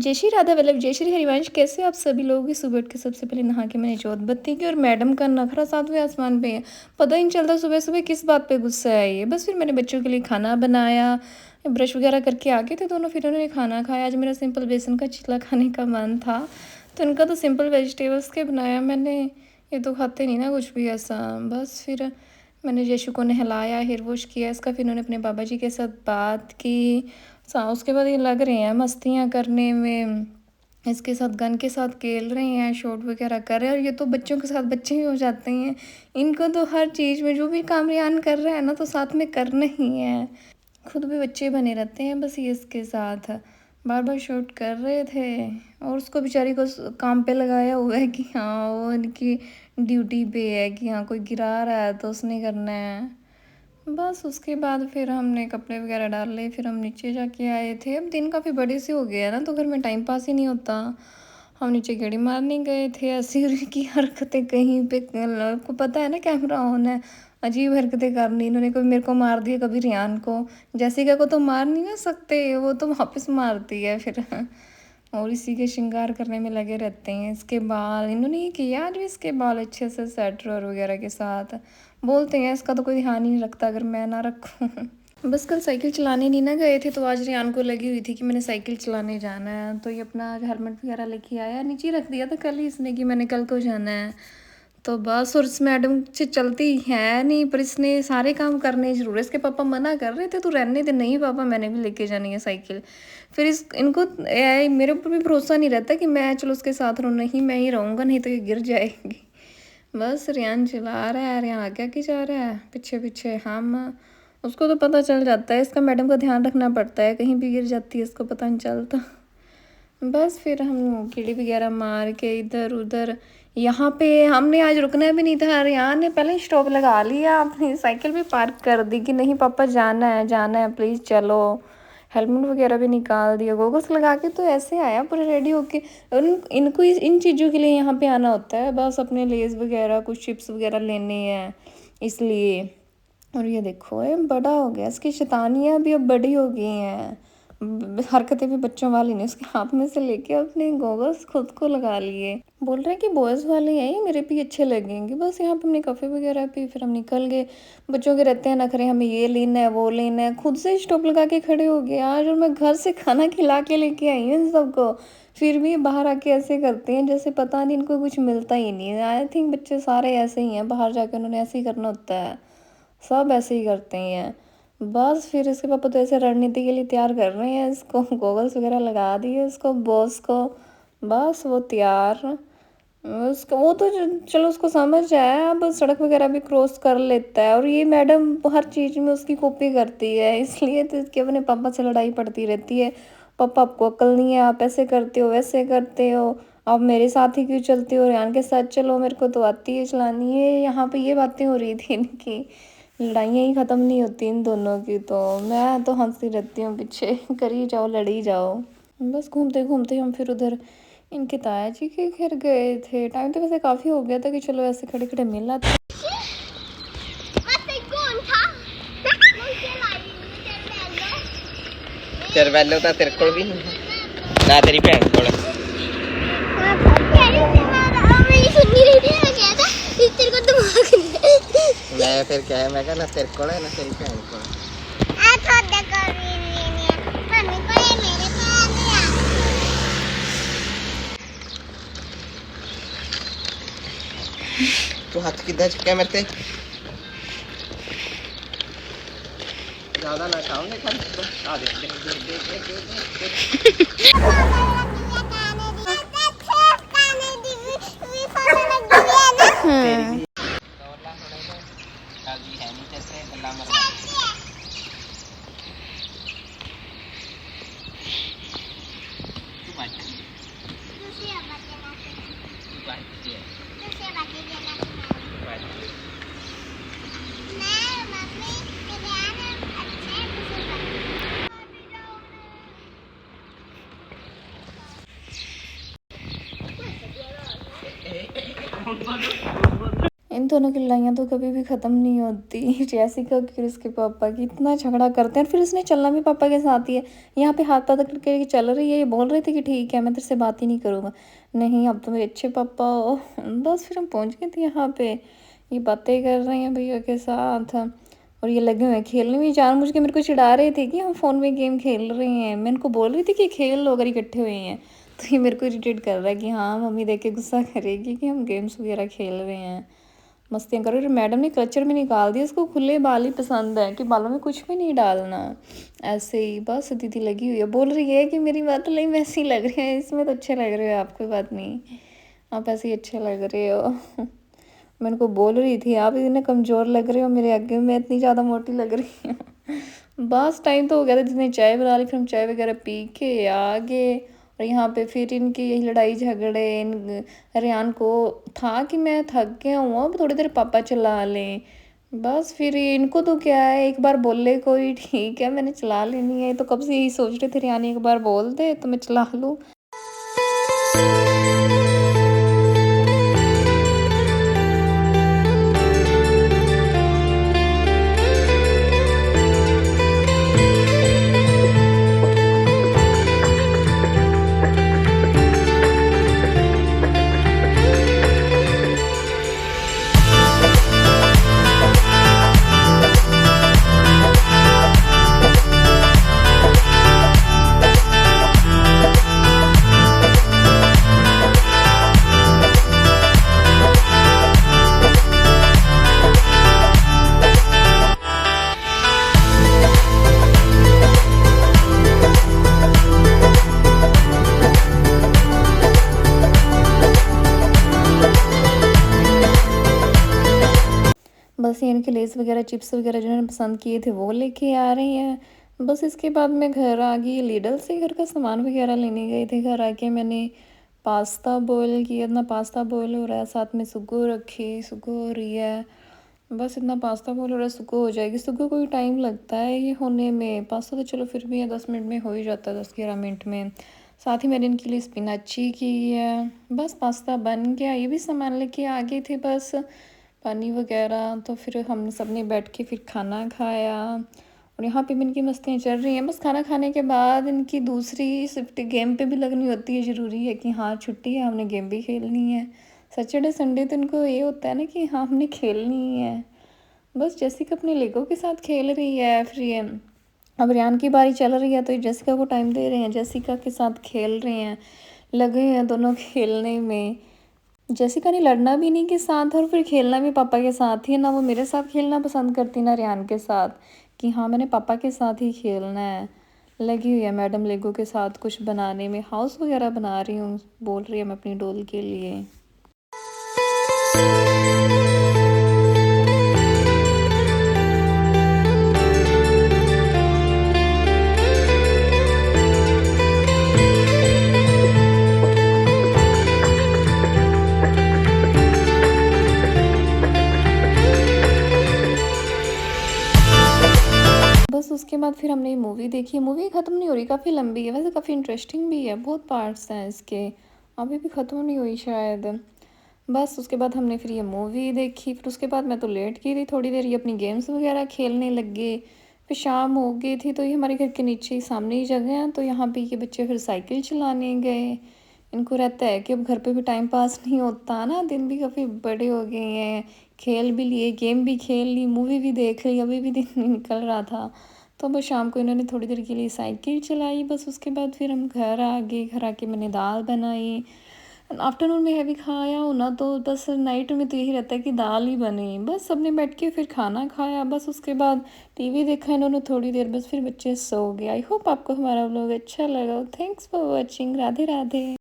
जय श्री राधा वल्लभ, जय श्री हरिवंश। कैसे हो आप सभी लोग? इस सुबह उठ के सबसे पहले नहा के मैंने जोत बत्ती की और मैडम का नखरा सातवें आसमान पे है। पता ही नहीं चलता सुबह सुबह किस बात पे गुस्सा है ये। बस फिर मैंने बच्चों के लिए खाना बनाया, ब्रश वगैरह करके आ गए थे दोनों, फिर उन्होंने खाना खाया। आज मेरा सिंपल बेसन का चिल्ला खाने का मन था, तो उनका तो सिंपल वेजिटेबल्स के बनाया मैंने। ये तो खाते नहीं ना कुछ भी ऐसा। बस फिर मैंने यशु को नहलाया, हेयर वॉश किया इसका, फिर उन्होंने अपने बाबा जी के साथ बात की। उसके बाद ये लग रहे हैं मस्तियाँ करने में, इसके साथ गन के साथ खेल रहे हैं, शॉट वगैरह कर रहे हैं। और ये तो बच्चों के साथ बच्चे ही हो जाते हैं, इनको तो हर चीज़ में जो भी काम रियान कर रहे हैं ना तो साथ में करना ही है। खुद भी बच्चे बने रहते हैं, बस ये इसके साथ बार बार शूट कर रहे थे। और उसको बेचारी को काम पे लगाया हुआ है कि हाँ वो इनकी ड्यूटी पे है कि हाँ कोई गिरा रहा है तो उसने करना है। बस उसके बाद फिर हमने कपड़े वगैरह डाल लिए, फिर हम नीचे जाके आए थे। अब दिन काफ़ी बड़े से हो गया है ना, तो घर में टाइम पास ही नहीं होता। हम नीचे गेड़ी मारने गए थे, ऐसी की हरकतें कहीं पे, आपको पता है ना कैमरा ऑन है। अजीब हरकतें करनी इन्होंने, कभी मेरे को मार दिया, कभी रियान को। जैसिका को तो मार नहीं ना सकते, वो तो वापस मारती है फिर और इसी के श्रृंगार करने में लगे रहते हैं। इसके बाल इन्होंने ये किया आज भी, इसके बाल अच्छे से सेट और वगैरह के साथ। बोलते हैं इसका तो कोई ध्यान ही नहीं रखता अगर मैं ना रखूँ बस कल साइकिल चलाने नहीं ना गए थे, तो आज रियान को लगी हुई थी कि मैंने साइकिल चलाने जाना है, तो ये अपना हेलमेट वगैरह लेके आया, नीचे रख दिया था कल ही इसने कि मैंने कल को जाना है। तो बस, और इस मैडम से चलती है नहीं, पर इसने सारे काम करने ज़रूर है। इसके पापा मना कर रहे थे तो रहने दे, नहीं पापा मैंने भी लेके जानी है साइकिल। फिर इनको मेरे ऊपर भी भरोसा नहीं रहता कि मैं चलो उसके साथ रहूँ, नहीं मैं ही रहूँगा, नहीं तो ये गिर जाएगी। बस रियान चला रहा है, रियान आगे आगे जा रहा है, पीछे पीछे हम। उसको तो पता चल जाता है, इसका मैडम का ध्यान रखना पड़ता है, कहीं भी गिर जाती है इसको पता नहीं चलता। बस फिर हम कीड़ी वगैरह मार के इधर उधर, यहाँ पे हमने आज रुकना भी नहीं था। रियान ने पहले स्टॉप लगा लिया, अपनी साइकिल भी पार्क कर दी कि नहीं पापा जाना है प्लीज़ चलो। हेलमेट वगैरह भी निकाल दिया, गोगल्स लगा के तो ऐसे आया पूरा रेडी होके। इनको इन चीज़ों के लिए यहाँ पे आना होता है, बस अपने लेस वगैरह कुछ चिप्स वगैरह लेने हैं इसलिए। और ये देखो ये बड़ा हो गया, इसकी शैतानियाँ भी अब बड़ी हो गई हैं, हरकतें भी बच्चों वाली नहीं। उसके हाथ में से लेके अपने गॉगल्स खुद को लगा लिए, बोल रहे हैं कि बॉयज़ वाले हैं ये मेरे भी अच्छे लगेंगे। बस यहाँ पे हमने काफ़े वगैरह पी, फिर हम निकल गए। बच्चों के रहते हैं नखरे, हमें ये लेना है वो लेना है, खुद से स्टॉप लगा के खड़े हो गए आज। और मैं घर से खाना खिला के लेके आई हूँ इन सबको, फिर भी बाहर आके ऐसे करते हैं जैसे पता नहीं इनको कुछ मिलता ही नहीं है। आई थिंक बच्चे सारे ऐसे ही हैं, बाहर जाके उन्होंने ऐसे ही करना होता है, सब ऐसे ही करते हैं। बस फिर इसके पापा तो ऐसे रणनीति के लिए तैयार कर रहे हैं, इसको गॉगल्स वगैरह लगा दिए इसको बॉस को, बस वो तैयार। उसको वो तो चलो उसको समझ आया, अब सड़क वगैरह भी क्रॉस कर लेता है। और ये मैडम हर चीज़ में उसकी कॉपी करती है, इसलिए तो इसके अपने पापा से लड़ाई पड़ती रहती है। पापा आपको अक्ल नहीं है, आप ऐसे करते हो वैसे करते हो, आप मेरे साथ ही क्यों चलते हो, रियान के साथ चलो, मेरे को तो आती है चलानी है। यहाँ पे ये बातें हो रही थी इनकी, लड़ाइयाँ ही ख़त्म नहीं होती इन दोनों की। तो मैं तो हंसती रहती हूँ पीछे करी जाओ लड़ी जाओ। बस घूमते घूमते हम फिर उधर इनके ताया जी के घर गए थे। टाइम तो वैसे काफ़ी हो गया था कि चलो ऐसे खड़े खड़े मिल आते। चरवेलो तो तेरे को भी नहीं ना, तेरी भैन को मैं फिर क्या है, मैं कहा ना तेरे को है ना तेरी भैन को। तू हाथ किधर चुका मेरे से, ज्यादा ना खाओगे खा इन दोनों की लड़ाइयाँ तो कभी भी ख़त्म नहीं होती। जेसिका की और उसके पापा की इतना झगड़ा करते हैं और फिर उसने चलना भी पापा के साथ ही है। यहाँ पे हाथ पकड़ के चल रही है, ये बोल रहे थे कि ठीक है मैं तेरे से बात ही नहीं करूँगा। नहीं अब तो मेरे अच्छे पापा हो। बस फिर हम पहुँच गए थे यहाँ पे। ये बातें कर रहे हैं भैया के साथ और ये लगे हुए हैं खेलने में। जानबूझ के मेरे को चिढ़ा रहे थे कि हम फ़ोन में गेम खेल रहे हैं। मैं इनको बोल रही थी कि खेल लो अगर इकट्ठे हुए हैं। तो ये मेरे को इरिटेट कर रहा है कि हाँ मम्मी देख के गुस्सा करेगी कि हम गेम्स वगैरह खेल रहे हैं, मस्तियाँ कर रहे हैं। और मैडम ने कल्चर में निकाल दिया, इसको खुले बाल ही पसंद है कि बालों में कुछ भी नहीं डालना। ऐसे ही बस दीदी लगी हुई है, बोल रही है कि मेरी बात तो नहीं वैसी लग रही है, इसमें तो अच्छे लग रहे हो आप, कोई बात नहीं आप ऐसे ही अच्छे लग रहे हो। मैं उनको बोल रही थी आप इतने कमज़ोर लग रहे हो मेरे आगे, मैं इतनी ज़्यादा मोटी लग रही हूँ। बस टाइम तो हो गया था, जिसने चाय बना ली, फिर हम चाय वगैरह पी के आ गए। और यहाँ पे फिर इनकी यही लड़ाई झगड़े, इन रेहान को था कि मैं थक गया हूँ अब थोड़ी देर पापा चला लें। बस फिर इनको तो क्या है, एक बार बोल ले कोई ठीक है मैंने चला लेनी है, तो कब से यही सोच रहे थे रेहान एक बार बोल दे तो मैं चला लूँ। बस ये इनके लेस वगैरह चिप्स वगैरह जिन्होंने पसंद किए थे वो लेके आ रही हैं। बस इसके बाद मैं घर आ गई, लिडल से घर का सामान वगैरह लेने गए थे। घर आके मैंने पास्ता बॉईल किया, इतना पास्ता बॉईल हो रहा है, साथ में सुग्गू रखी, सुग्गू हो रही है। बस इतना पास्ता बॉईल हो रहा है, सुग्गू हो जाएगी। सुग्गू को भी टाइम लगता है ये होने में, पास्ता तो चलो फिर भी 10 मिनट में हो ही जाता है, 10-11 मिनट में। साथ ही मैंने इनके लिए स्पिनाची की है। बस पास्ता बन गया, ये भी सामान लेके आ गए थे, बस पानी वगैरह। तो फिर हम सब ने बैठ के फिर खाना खाया और यहाँ पे भी इनकी मस्तियाँ चल रही हैं। बस खाना खाने के बाद इनकी दूसरी शिफ्ट गेम पे भी लगनी होती है, ज़रूरी है कि हाँ छुट्टी है हमने गेम भी खेलनी है। सैटरडे संडे तो इनको ये होता है ना कि हाँ हमने खेलनी है। बस जेसिका अपने लेगो के साथ खेल रही है, फिर ये अब रेहान की बारी चल रही है तो ये जेसिका को टाइम दे रहे हैं, जेसिका के साथ खेल रहे हैं, लगे हैं दोनों खेलने में। जेसिका ने लड़ना भी नहीं के साथ और फिर खेलना भी पापा के साथ ही है, ना वो मेरे साथ खेलना पसंद करती ना रेहान के साथ, कि हाँ मैंने पापा के साथ ही खेलना है। लगी हुई है मैडम लेगो के साथ कुछ बनाने में, हाउस वगैरह बना रही हूँ, बोल रही है मैं अपनी डॉल के लिए। बस उसके बाद फिर हमने मूवी देखी। मूवी ख़त्म नहीं हो रही, काफ़ी लंबी है, वैसे काफ़ी इंटरेस्टिंग भी है, बहुत पार्ट्स हैं इसके, अभी भी ख़त्म नहीं हुई शायद। बस उसके बाद हमने फिर ये मूवी देखी, फिर उसके बाद मैं तो लेट गई थी थोड़ी देर, ये अपनी गेम्स वगैरह खेलने लग गए। फिर शाम हो गई थी तो ये हमारे घर के नीचे ही सामने ही जगह है, तो यहाँ पे ये बच्चे फिर साइकिल चलाने गए। इनको रहता है कि अब घर पे भी टाइम पास नहीं होता ना, दिन भी काफ़ी बड़े हो गए हैं, खेल भी लिए, गेम भी खेल ली, मूवी भी देख ली, अभी भी दिन नहीं निकल रहा था। तो बस शाम को इन्होंने थोड़ी देर के लिए साइकिल चलाई, बस उसके बाद फिर हम घर आ गए। घर आके मैंने दाल बनाई, आफ्टरनून में हैवी खाया हो ना तो बस नाइट में तो यही रहता है कि दाल ही बने। बस सबने बैठ के फिर खाना खाया, बस उसके बाद टीवी देखा इन्होंने थोड़ी देर, बस फिर बच्चे सो गए। आई होप आपको हमारा व्लॉग अच्छा लगा। Thanks for watching. Radhe Radhe.